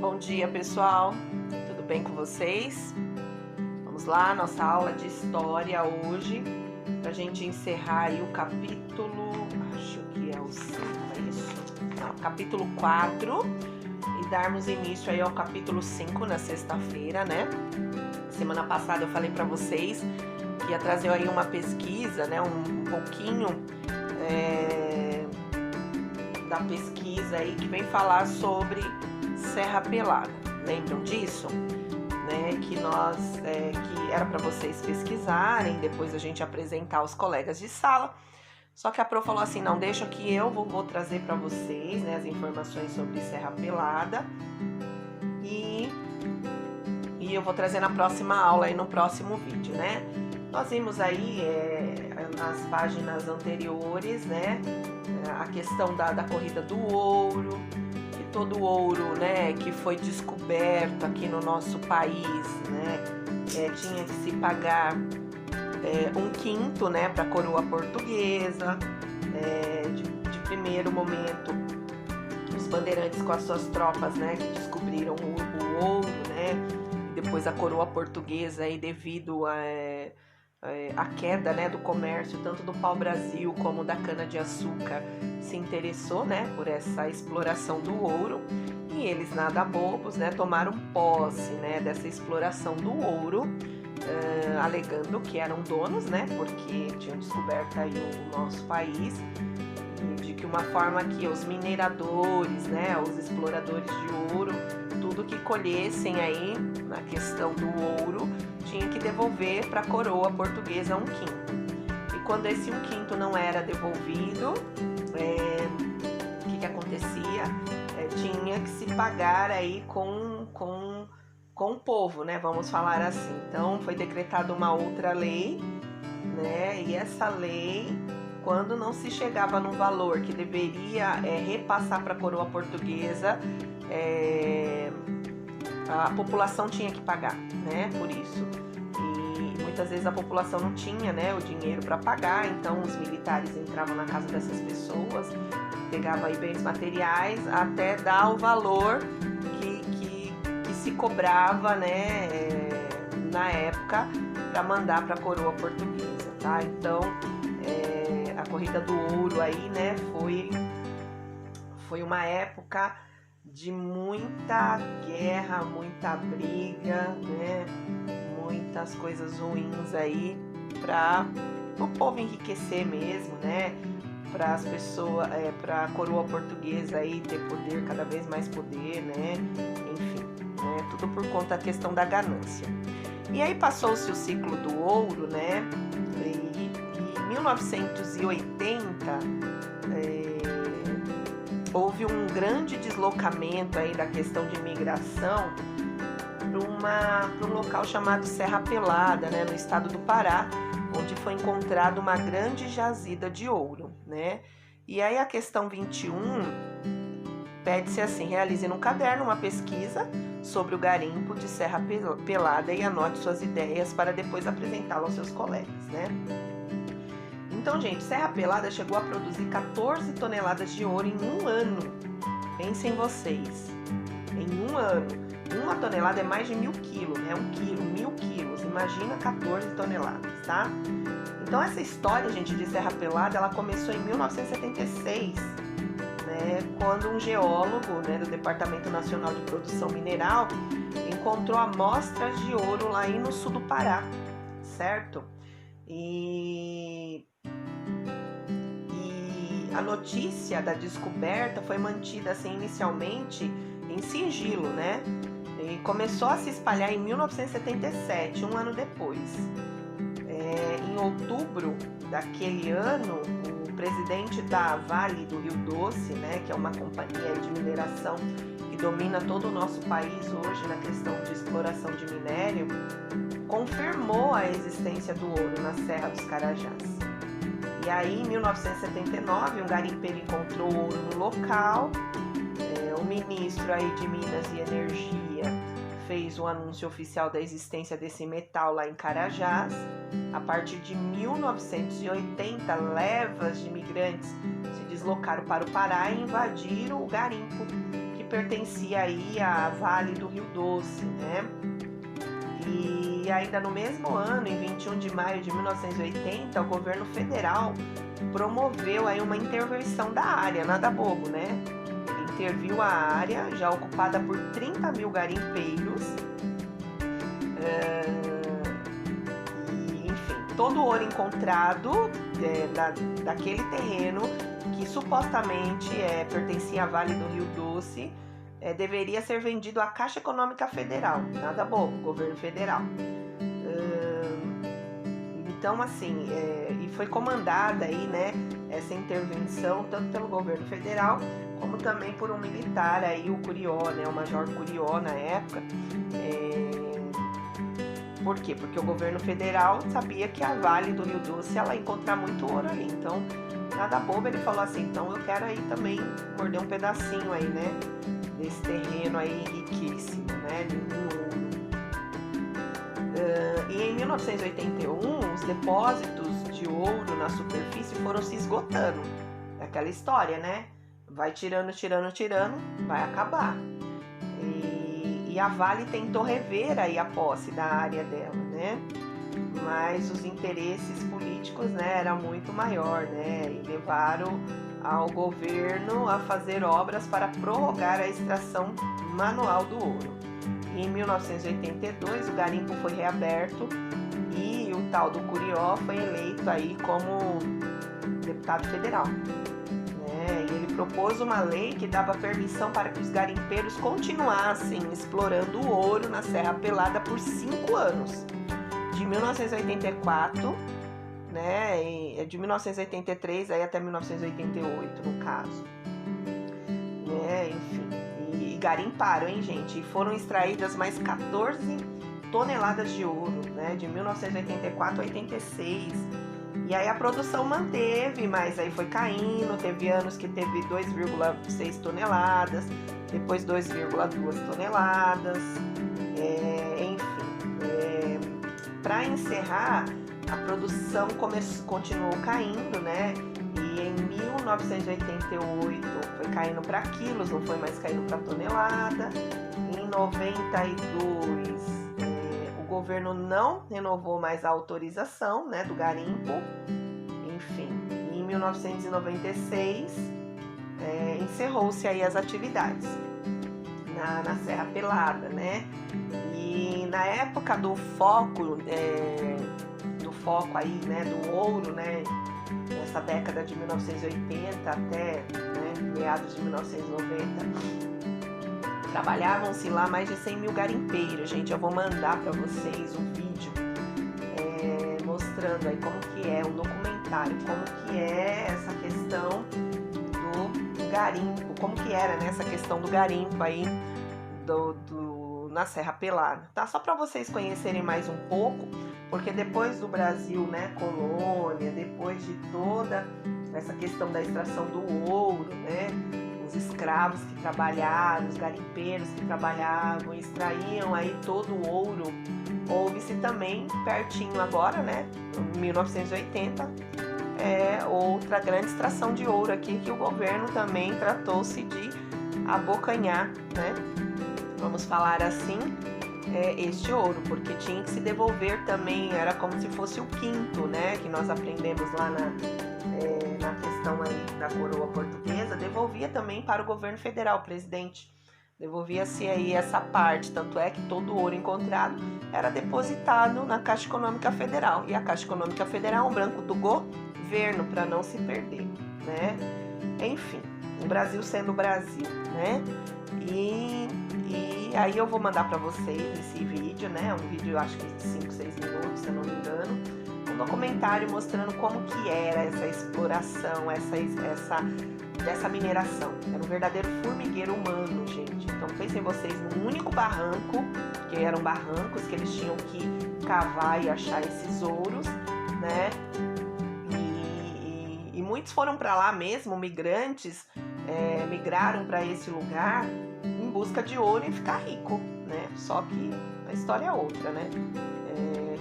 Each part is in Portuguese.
Bom dia, pessoal. Tudo bem com vocês? Vamos lá, nossa aula de história hoje, pra gente encerrar aí o capítulo, acho que é o 5, é isso? Não, capítulo 4 e darmos início aí ao capítulo 5 na sexta-feira, né? Semana passada eu falei pra vocês que ia trazer aí uma pesquisa, né? Um pouquinho da pesquisa aí que vem falar sobre Serra Pelada. Lembram disso? Né? Que que era para vocês pesquisarem, depois a gente apresentar aos colegas de sala. Só que a Pro falou assim, não, deixa que eu vou trazer para vocês, né, as informações sobre Serra Pelada e eu vou trazer na próxima aula e no próximo vídeo, né? Nós vimos aí nas páginas anteriores, né, a questão da corrida do ouro, que todo o ouro, né, que foi descoberto aqui no nosso país, né, tinha que se pagar 1/5, né, para a coroa portuguesa. De primeiro momento, os bandeirantes com as suas tropas, né, que descobriram o ouro, né, e depois a coroa portuguesa aí devido a queda, né, do comércio, tanto do pau-brasil como da cana-de-açúcar, se interessou, né, por essa exploração do ouro, e eles, nada bobos, né, tomaram posse, né, dessa exploração do ouro, alegando que eram donos, né, porque tinham descoberto aí o nosso país, e de que uma forma que os mineradores, né, os exploradores de ouro, tudo que colhessem aí na questão do ouro, tinha que devolver para a coroa portuguesa 1/5. E quando esse 1/5 não era devolvido, o que acontecia? Tinha que se pagar aí com o povo, né? Vamos falar assim. Então foi decretada uma outra lei, né? E essa lei, quando não se chegava no valor que deveria repassar para a coroa portuguesa, a população tinha que pagar, né, por isso. E muitas vezes a população não tinha, né, o dinheiro para pagar, então os militares entravam na casa dessas pessoas, pegavam aí bens materiais até dar o valor que se cobrava, né, na época, para mandar para a coroa portuguesa, tá? Então a corrida do ouro aí, né, foi uma época de muita guerra, muita briga, né? Muitas coisas ruins aí para o povo enriquecer mesmo, né? Para as pessoas, para a coroa portuguesa aí ter poder, cada vez mais poder, né? Enfim, né? Tudo por conta da questão da ganância. E aí passou-se o ciclo do ouro, né? E em 1980 houve um grande deslocamento aí da questão de imigração para um local chamado Serra Pelada, né, no estado do Pará, onde foi encontrada uma grande jazida de ouro, né? E aí a questão 21 pede-se assim, realize no caderno uma pesquisa sobre o garimpo de Serra Pelada e anote suas ideias para depois apresentá-lo aos seus colegas, né? Então, gente, Serra Pelada chegou a produzir 14 toneladas de ouro em um ano. Pensem vocês, em um ano. 1 tonelada é mais de 1.000 quilos, né? 1 quilo, 1.000 quilos. Imagina 14 toneladas, tá? Então, essa história, gente, de Serra Pelada, ela começou em 1976, né? Quando um geólogo, né, do Departamento Nacional de Produção Mineral encontrou amostras de ouro lá aí no sul do Pará, certo? E a notícia da descoberta foi mantida assim inicialmente em sigilo, né? E começou a se espalhar em 1977, um ano depois. Em outubro daquele ano, o presidente da Vale do Rio Doce, né, que é uma companhia de mineração que domina todo o nosso país hoje na questão de exploração de minério, confirmou a existência do ouro na Serra dos Carajás. E aí, em 1979, um garimpeiro encontrou ouro no local. O ministro aí de Minas e Energia fez o anúncio oficial da existência desse metal lá em Carajás. A partir de 1980, levas de imigrantes se deslocaram para o Pará e invadiram o garimpo, que pertencia aí à Vale do Rio Doce, né? E ainda no mesmo ano, em 21 de maio de 1980, o governo federal promoveu aí uma intervenção da área, nada bobo, né? Ele interviu a área, já ocupada por 30 mil garimpeiros, e, enfim, todo o ouro encontrado daquele terreno, que supostamente pertencia à Vale do Rio Doce, deveria ser vendido à Caixa Econômica Federal, nada bobo, governo federal. Então, assim, e foi comandada aí, né, essa intervenção tanto pelo governo federal como também por um militar aí, o Curió, né, o Major Curió na época. Por quê? Porque o governo federal sabia que a Vale do Rio Doce ela ia encontrar muito ouro ali. Então, nada bobo, ele falou assim, então eu quero aí também morder um pedacinho aí, né, desse terreno aí riquíssimo, né, de ouro. E em 1981, os depósitos de ouro na superfície foram se esgotando. É aquela história, né? Vai tirando, vai acabar. E a Vale tentou rever aí a posse da área dela, né? Mas os interesses políticos, né, eram muito maior, né? E levaram ao governo a fazer obras para prorrogar a extração manual do ouro. Em 1982, o garimpo foi reaberto e o tal do Curió foi eleito aí como deputado federal. E ele propôs uma lei que dava permissão para que os garimpeiros continuassem explorando o ouro na Serra Pelada por 5 anos, de 1984, né, de 1983 aí até 1988, no caso. Enfim, e garimparam, hein, gente? E foram extraídas mais 14 toneladas de ouro, né, de 1984 a 86. E aí a produção manteve, mas aí foi caindo, teve anos que teve 2,6 toneladas, depois 2,2 toneladas, enfim. Para encerrar, a produção continuou caindo, né? E em 1988 foi caindo para quilos, não foi mais caindo para tonelada. Em 92, o governo não renovou mais a autorização, né, do garimpo. Enfim, em 1996 encerrou-se aí as atividades na Serra Pelada, né? E na época do foco aí, né, do ouro, né, nessa década de 1980 até, né, meados de 1990, trabalhavam-se lá mais de 100 mil garimpeiros, gente. Eu vou mandar para vocês um vídeo mostrando aí como que é, um documentário, como que é essa questão do garimpo, como que era, né, essa questão do garimpo aí na Serra Pelada, tá? Só para vocês conhecerem mais um pouco, porque depois do Brasil, né, colônia, depois de toda essa questão da extração do ouro, né, os escravos que trabalharam, os garimpeiros que trabalhavam, extraíam aí todo o ouro, houve-se também, pertinho agora, né, em 1980, outra grande extração de ouro aqui, que o governo também tratou-se de abocanhar, né, vamos falar assim, este ouro, porque tinha que se devolver também, era como se fosse o quinto, né, que nós aprendemos lá na questão aí da coroa portuguesa, devolvia também para o governo federal, o presidente, devolvia-se aí essa parte, tanto é que todo o ouro encontrado era depositado na Caixa Econômica Federal, e a Caixa Econômica Federal é um branco do governo, para não se perder, né, enfim, o Brasil sendo o Brasil, né, e aí eu vou mandar para vocês esse vídeo, né? Um vídeo, acho que de 5, 6 minutos, se eu não me engano. Um documentário mostrando como que era essa exploração, dessa mineração. Era um verdadeiro formigueiro humano, gente. Então pensem vocês num único barranco, que eram barrancos que eles tinham que cavar e achar esses ouros, né? E muitos foram para lá mesmo, migrantes, migraram para esse lugar em busca de ouro e ficar rico, né? Só que a história é outra, né?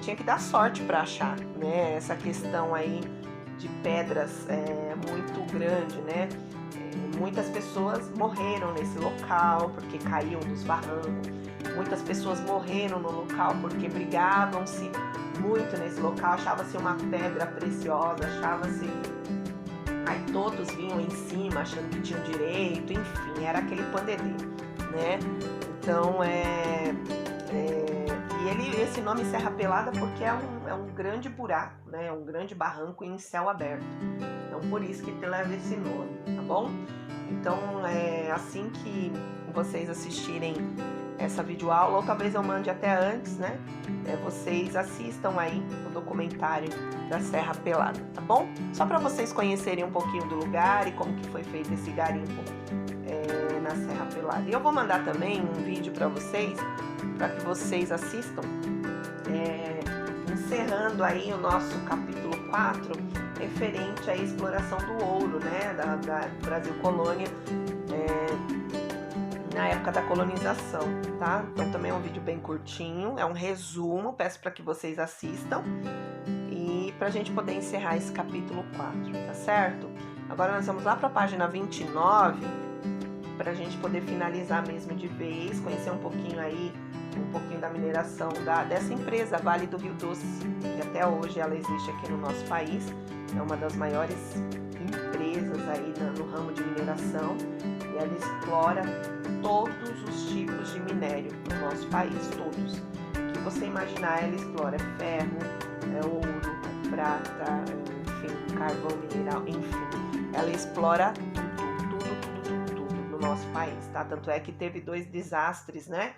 Tinha que dar sorte para achar, né? Essa questão aí de pedras muito grande, né? muitas pessoas morreram nesse local porque caíam dos barrancos. Muitas pessoas morreram no local porque brigavam-se muito nesse local. Achava-se uma pedra preciosa, achava-se... Aí todos vinham em cima achando que tinham direito, enfim, era aquele pandedê, né? Então, e esse nome Serra Pelada porque é um grande buraco, né? Um grande barranco em céu aberto. Então, por isso que leva esse nome, tá bom? Então, assim que vocês assistirem essa videoaula, ou talvez eu mande até antes, né? Vocês assistam aí o documentário da Serra Pelada, tá bom? Só para vocês conhecerem um pouquinho do lugar e como que foi feito esse garimpo na Serra Pelada. E eu vou mandar também um vídeo para vocês, para que vocês assistam, encerrando aí o nosso capítulo 4, referente à exploração do ouro, né? Da Brasil Colônia, na época da colonização, tá? Então também é um vídeo bem curtinho, é um resumo, peço para que vocês assistam e pra gente poder encerrar esse capítulo 4, tá certo? Agora nós vamos lá para a página 29, pra gente poder finalizar mesmo de vez, conhecer um pouquinho da mineração dessa empresa, Vale do Rio Doce, que até hoje ela existe aqui no nosso país, é uma das maiores empresas aí no ramo de mineração, e ela explora todos os tipos de minério no nosso país, todos. O que você imaginar, ela explora ferro, ouro, prata, enfim, carvão mineral, enfim. Ela explora tudo no nosso país, tá? Tanto é que teve 2 desastres, né?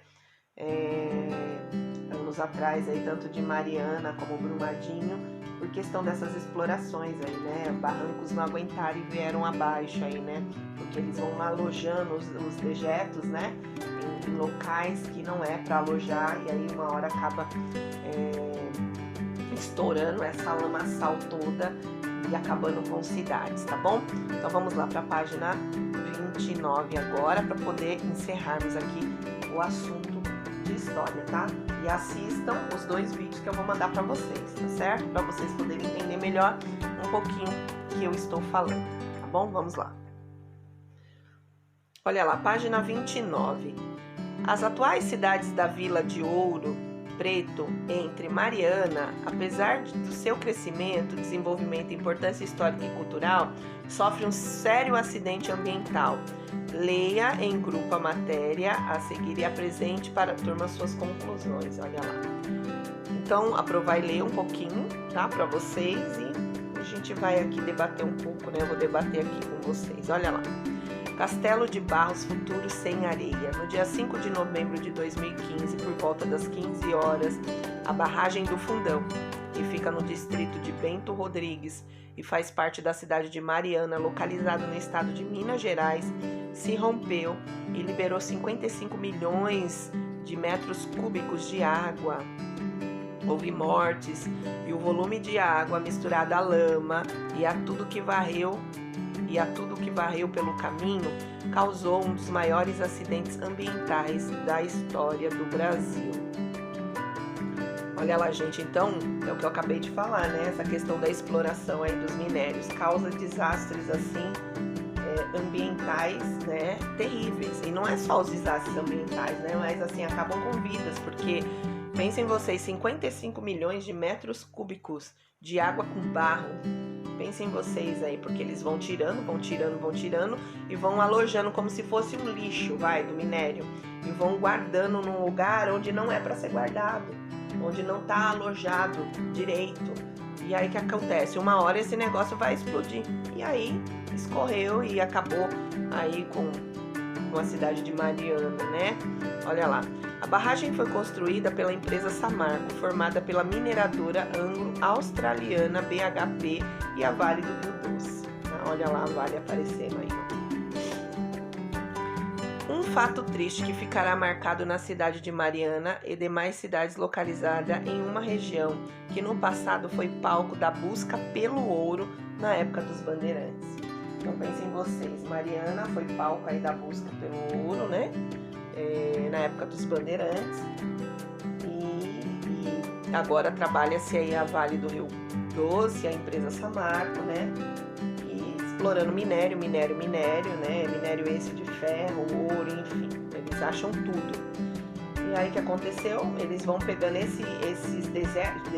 Anos atrás, aí, tanto de Mariana como Brumadinho, por questão dessas explorações aí, né? Barrancos não aguentaram e vieram abaixo aí, né? Porque eles vão alojando os dejetos, né? Em locais que não é para alojar, e aí uma hora acaba estourando essa lamaçal toda e acabando com cidades, tá bom? Então vamos lá para a página 29 agora, para poder encerrarmos aqui o assunto de história, tá? E assistam os 2 vídeos que eu vou mandar para vocês, tá certo? Para vocês poderem entender melhor um pouquinho que eu estou falando, tá bom? Vamos lá. Olha lá, página 29. As atuais cidades da Vila de Ouro Preto, entre Mariana, apesar do seu crescimento, desenvolvimento, importância histórica e cultural, sofre um sério acidente ambiental. Leia em grupo a matéria a seguir e apresente para a turma suas conclusões. Olha lá. Então, aprovar e ler um pouquinho, tá? Para vocês, e a gente vai aqui debater um pouco, né? Eu vou debater aqui com vocês. Olha lá. Castelo de Barros Futuro Sem Areia. No dia 5 de novembro de 2015, por volta das 15 horas, a barragem do Fundão, que fica no distrito de Bento Rodrigues e faz parte da cidade de Mariana, localizado no estado de Minas Gerais, se rompeu e liberou 55 milhões de metros cúbicos de água. Houve mortes e o volume de água misturado à lama e a tudo que varreu pelo caminho causou um dos maiores acidentes ambientais da história do Brasil. Olha lá, gente, então, é o que eu acabei de falar, né? Essa questão da exploração aí dos minérios causa desastres, assim, ambientais, né? Terríveis. E não é só os desastres ambientais, né? Mas, assim, acabam com vidas, porque, pensem vocês, 55 milhões de metros cúbicos de água com barro. Pensem vocês aí, porque eles vão tirando e vão alojando como se fosse um lixo, do minério. E vão guardando num lugar onde não é para ser guardado, onde não está alojado direito. E aí o que acontece? Uma hora esse negócio vai explodir. E aí escorreu e acabou aí com a cidade de Mariana, né? Olha lá. A barragem foi construída pela empresa Samarco, formada pela mineradora anglo-australiana BHP e a Vale do Rio Doce. Olha lá a Vale aparecendo aí. Um fato triste que ficará marcado na cidade de Mariana e demais cidades localizadas em uma região que no passado foi palco da busca pelo ouro na época dos bandeirantes. Então pensem vocês, Mariana foi palco aí da busca pelo ouro, né? Na época dos bandeirantes, e agora trabalha-se aí a Vale do Rio Doce, a empresa Samarco, né? E explorando minério, né? Minério esse de ferro, ouro, enfim. Eles acham tudo. E aí o que aconteceu? Eles vão pegando esses dejetos,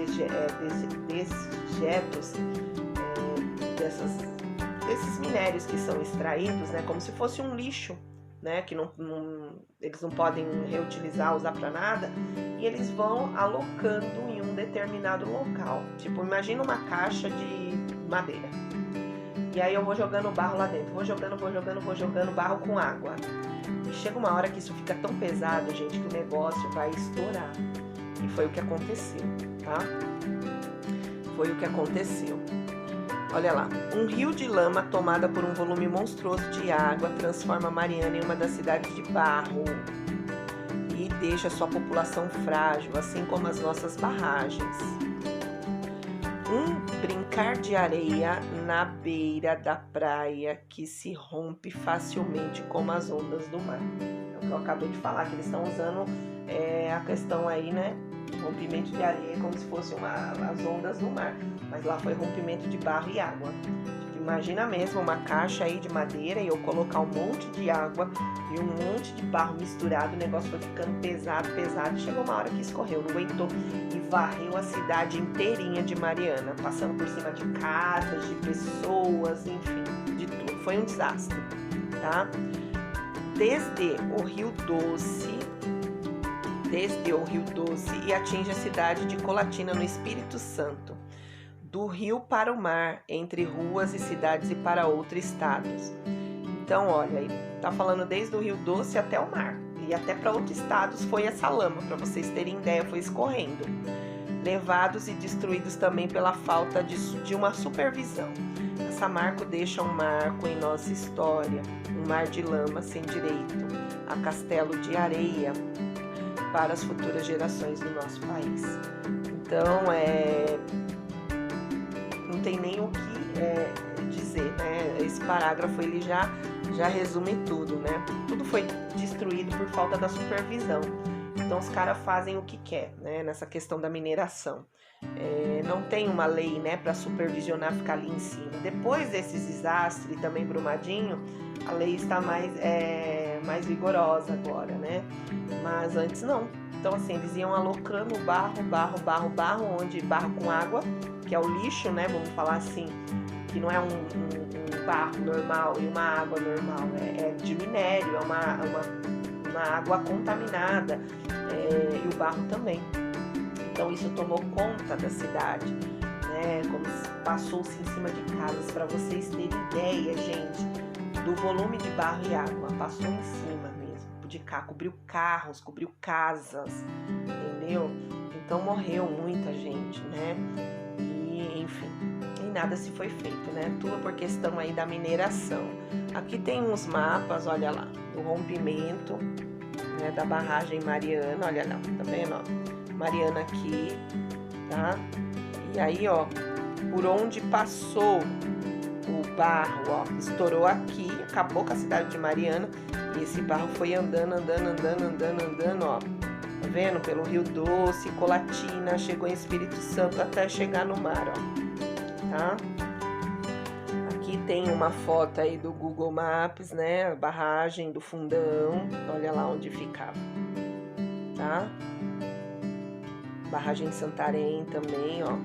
desses minérios que são extraídos, né? Como se fosse um lixo, né? Que eles não podem reutilizar, usar para nada. E eles vão alocando em um determinado local. Tipo, imagina uma caixa de madeira. E aí eu vou jogando barro lá dentro. Vou jogando barro com água. E chega uma hora que isso fica tão pesado, gente, que o negócio vai estourar. E foi o que aconteceu, tá? Foi o que aconteceu. Olha lá. Um rio de lama tomada por um volume monstruoso de água transforma Mariana em uma das cidades de barro e deixa sua população frágil, assim como as nossas barragens. Um brincar de areia na beira da praia que se rompe facilmente como as ondas do mar. É o que eu acabei de falar, que eles estão usando a questão aí, né? Rompimento de areia como se fosse as ondas do mar. Mas lá foi rompimento de barro e água. Tipo, imagina mesmo uma caixa aí de madeira e eu colocar um monte de água e um monte de barro misturado. O negócio foi ficando pesado. Chegou uma hora que escorreu, não aguentou e varreu a cidade inteirinha de Mariana, passando por cima de casas, de pessoas, enfim, de tudo. Foi um desastre, tá? Desde o Rio Doce e atinge a cidade de Colatina, no Espírito Santo. Do rio para o mar, entre ruas e cidades e para outros estados. Então, olha, aí tá falando desde o Rio Doce até o mar. E até para outros estados foi essa lama, para vocês terem ideia, foi escorrendo. Levados e destruídos também pela falta de uma supervisão. A Samarco deixa um marco em nossa história, um mar de lama sem direito, a castelo de areia para as futuras gerações do nosso país. Então, não tem nem o que dizer, né? Esse parágrafo ele já resume tudo, né? Tudo foi destruído por falta da supervisão. Então os caras fazem o que quer, né? Nessa questão da mineração. Não tem uma lei, né, para supervisionar, ficar ali em cima. Depois desses desastres, também Brumadinho, a lei está mais vigorosa agora, né? Mas antes não. Então assim, eles iam alocando barro, onde barro com água, que é o lixo, né? Vamos falar assim, que não é um barro normal e uma água normal, é de minério, é uma água contaminada, e o barro também. Então isso tomou conta da cidade, né? Como passou-se em cima de casas, para vocês terem ideia, gente, do volume de barro e água, passou em cima mesmo, de cá, cobriu carros, cobriu casas, entendeu? Então morreu muita gente, né? E enfim, e nada se foi feito, né? Tudo por questão aí da mineração. Aqui tem uns mapas, olha lá, do rompimento, né, da barragem Mariana, olha lá, tá vendo, ó? Mariana aqui, tá? E aí, ó, por onde passou o barro, ó, estourou aqui, acabou com a cidade de Mariana, e esse barro foi andando, ó, tá vendo? Pelo Rio Doce, Colatina, chegou em Espírito Santo até chegar no mar, ó, tá? Aqui tem uma foto aí do Google Maps, né? A barragem do Fundão, olha lá onde ficava, tá? Barragem Santarém também, ó.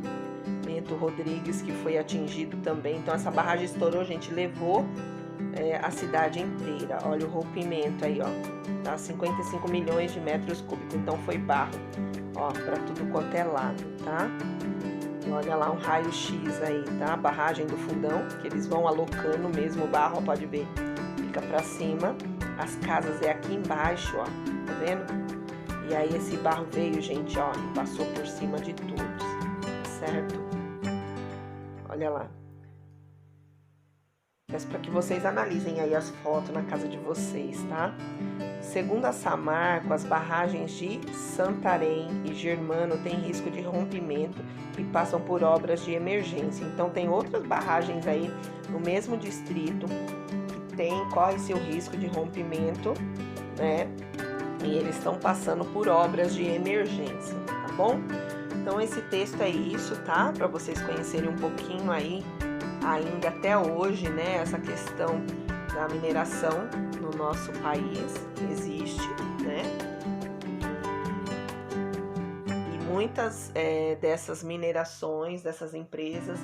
Bento Rodrigues, que foi atingido também. Então essa barragem estourou, gente, levou a cidade inteira. Olha o rompimento aí, ó. Tá? 55 milhões de metros cúbicos. Então foi barro, ó, pra tudo quanto é lado, tá? E olha lá um raio-x aí, tá? A barragem do Fundão, que eles vão alocando mesmo o barro, ó, pode ver. Fica pra cima. As casas é aqui embaixo, ó. Tá vendo? E aí esse barro veio, gente, ó, e passou por cima de todos, certo? Olha lá. Peço para que vocês analisem aí as fotos na casa de vocês, tá? Segundo a Samarco, as barragens de Santarém e Germano têm risco de rompimento e passam por obras de emergência. Então tem outras barragens aí no mesmo distrito que corre-se o risco de rompimento, né? E eles estão passando por obras de emergência, tá bom? Então esse texto é isso, tá? Para vocês conhecerem um pouquinho aí ainda até hoje, né, essa questão da mineração no nosso país existe, né? E muitas dessas minerações, dessas empresas,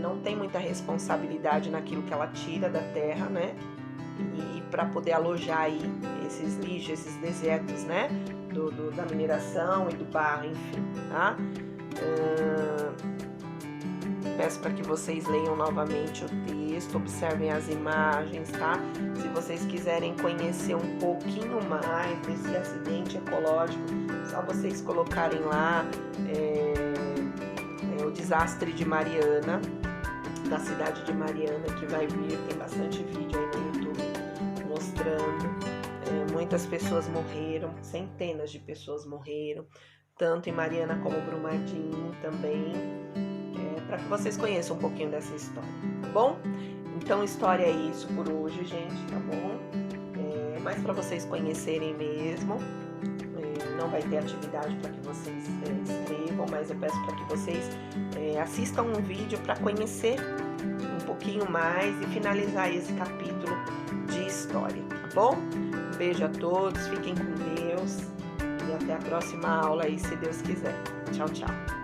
não tem muita responsabilidade naquilo que ela tira da terra, né? E para poder alojar aí esses lixos, esses dejetos, né? Da mineração e do barro, enfim, tá? Peço para que vocês leiam novamente o texto, observem as imagens, tá? Se vocês quiserem conhecer um pouquinho mais desse acidente ecológico, só vocês colocarem lá o desastre de Mariana, da cidade de Mariana, que vai vir, tem bastante vídeo aí no YouTube mostrando. Muitas pessoas morreram, centenas de pessoas morreram, tanto em Mariana como Brumadinho também, para que vocês conheçam um pouquinho dessa história, tá bom? Então, história é isso por hoje, gente, tá bom? Mais para vocês conhecerem mesmo. Não vai ter atividade para que vocês escrevam, mas eu peço para que vocês assistam um vídeo para conhecer um pouquinho mais e finalizar esse capítulo de história, tá bom? Um beijo a todos, fiquem com Deus e até a próxima aula aí, se Deus quiser. Tchau, tchau.